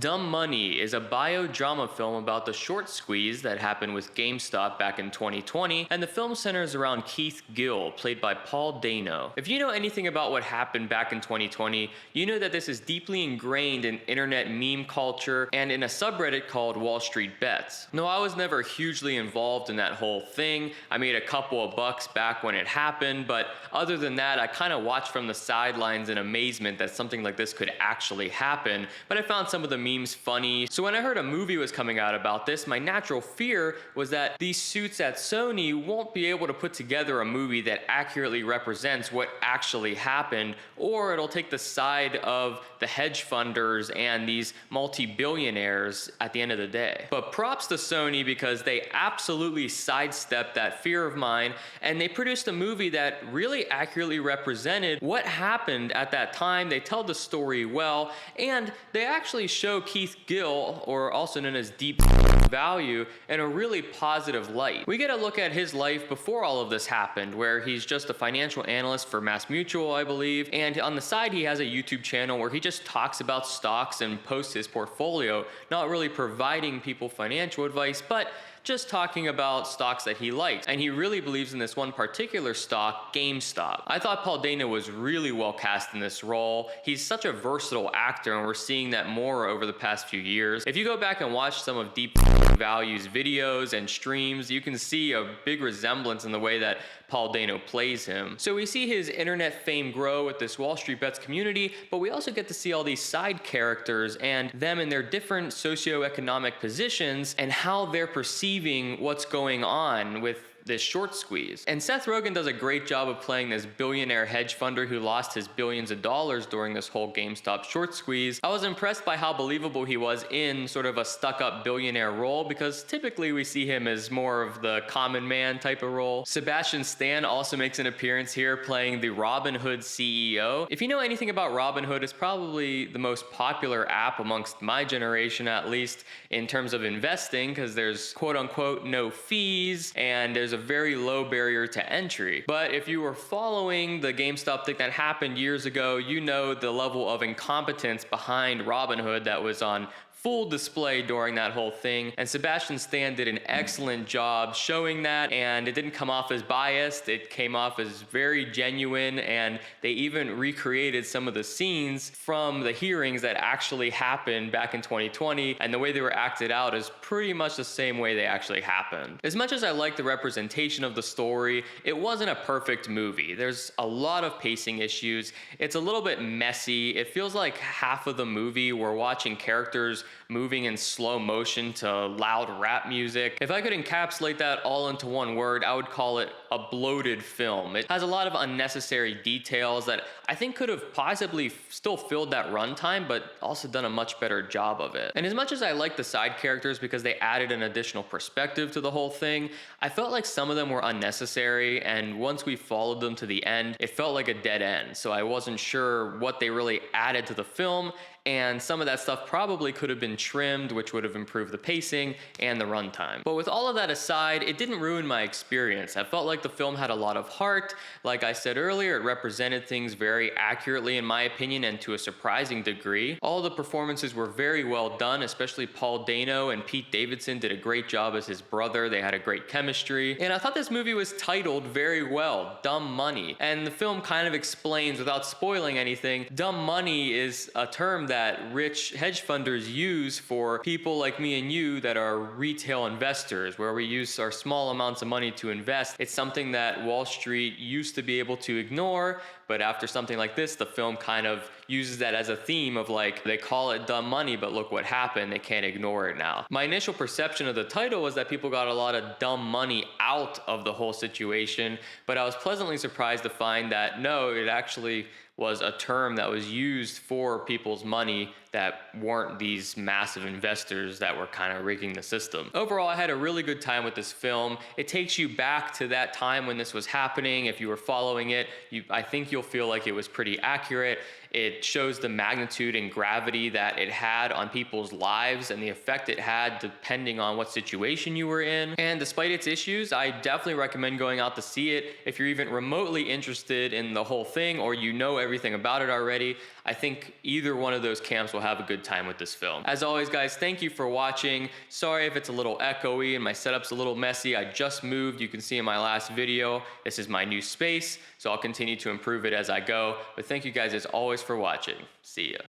Dumb Money is a biodrama film about the short squeeze that happened with GameStop back in 2020, and the film centers around Keith Gill, played by Paul Dano. If you know anything about what happened back in 2020, you know that this is deeply ingrained in internet meme culture and in a subreddit called Wall Street Bets. No, I was never hugely involved in that whole thing. I made a couple of bucks back when it happened, but other than that, I kind of watched from the sidelines in amazement that something like this could actually happen, but I found some of the memes funny. So when I heard a movie was coming out about this, my natural fear was that these suits at Sony won't be able to put together a movie that accurately represents what actually happened, or it'll take the side of the hedge funders and these multi-billionaires at the end of the day. But props to Sony because they absolutely sidestepped that fear of mine, and they produced a movie that really accurately represented what happened at that time. They tell the story well, and they actually show Keith Gill, or also known as Deep Value, in a really positive light. We get a look at his life before all of this happened, where he's just a financial analyst for MassMutual, I believe, and on the side he has a YouTube channel where he just talks about stocks and posts his portfolio, not really providing people financial advice, but just talking about stocks that he likes. And he really believes in this one particular stock, GameStop. I thought Paul Dano was really well cast in this role. He's such a versatile actor, and we're seeing that more over the past few years. If you go back and watch some of Deep Value's videos and streams, you can see a big resemblance in the way that Paul Dano plays him. So we see his internet fame grow with this Wall Street Bets community, but we also get to see all these side characters and them in their different socioeconomic positions and how they're perceiving what's going on with this short squeeze. And Seth Rogan does a great job of playing this billionaire hedge funder who lost his billions of dollars during this whole GameStop short squeeze. I was impressed by how believable he was in sort of a stuck-up billionaire role, because typically we see him as more of the common man type of role. Sebastian Stan also makes an appearance here playing the Robinhood CEO. If you know anything about Robinhood, it's probably the most popular app amongst my generation, at least in terms of investing, because there's quote-unquote no fees and there's a very low barrier to entry. But if you were following the GameStop thing that happened years ago, you know the level of incompetence behind Robinhood that was on full display during that whole thing, and Sebastian Stan did an excellent job showing that, and it didn't come off as biased, it came off as very genuine, and they even recreated some of the scenes from the hearings that actually happened back in 2020, and the way they were acted out is pretty much the same way they actually happened. As much as I like the representation of the story, it wasn't a perfect movie. There's a lot of pacing issues, it's a little bit messy, it feels like half of the movie we're watching characters moving in slow motion to loud rap music. If I could encapsulate that all into one word, I would call it a bloated film. It has a lot of unnecessary details that I think could have possibly still filled that runtime, but also done a much better job of it. And as much as I like the side characters because they added an additional perspective to the whole thing, I felt like some of them were unnecessary, and once we followed them to the end, it felt like a dead end. So I wasn't sure what they really added to the film, and some of that stuff probably could have been trimmed, which would have improved the pacing and the runtime. But with all of that aside, it didn't ruin my experience. I felt like the film had a lot of heart. Like I said earlier, it represented things very accurately in my opinion, and to a surprising degree. All the performances were very well done, especially Paul Dano and Pete Davidson did a great job as his brother. They had a great chemistry. And I thought this movie was titled very well, Dumb Money. And the film kind of explains, without spoiling anything, dumb money is a term that rich hedge funders use for people like me and you that are retail investors, where we use our small amounts of money to invest. It's something that Wall Street used to be able to ignore, but after something like this, the film kind of uses that as a theme of like, they call it dumb money, but look what happened, they can't ignore it now. My initial perception of the title was that people got a lot of dumb money out of the whole situation, but I was pleasantly surprised to find that no, it actually was a term that was used for people's money that weren't these massive investors that were kind of rigging the system. Overall, I had a really good time with this film. It takes you back to that time when this was happening. If you were following it, I think you'll feel like it was pretty accurate. It shows the magnitude and gravity that it had on people's lives and the effect it had depending on what situation you were in. And despite its issues, I definitely recommend going out to see it. If you're even remotely interested in the whole thing, or you know everything about it already, I think either one of those camps will have a good time with this film. As always, guys, thank you for watching. Sorry if it's a little echoey and my setup's a little messy. I just moved, you can see in my last video. This is my new space, so I'll continue to improve it as I go. But thank you guys as always for watching. See ya.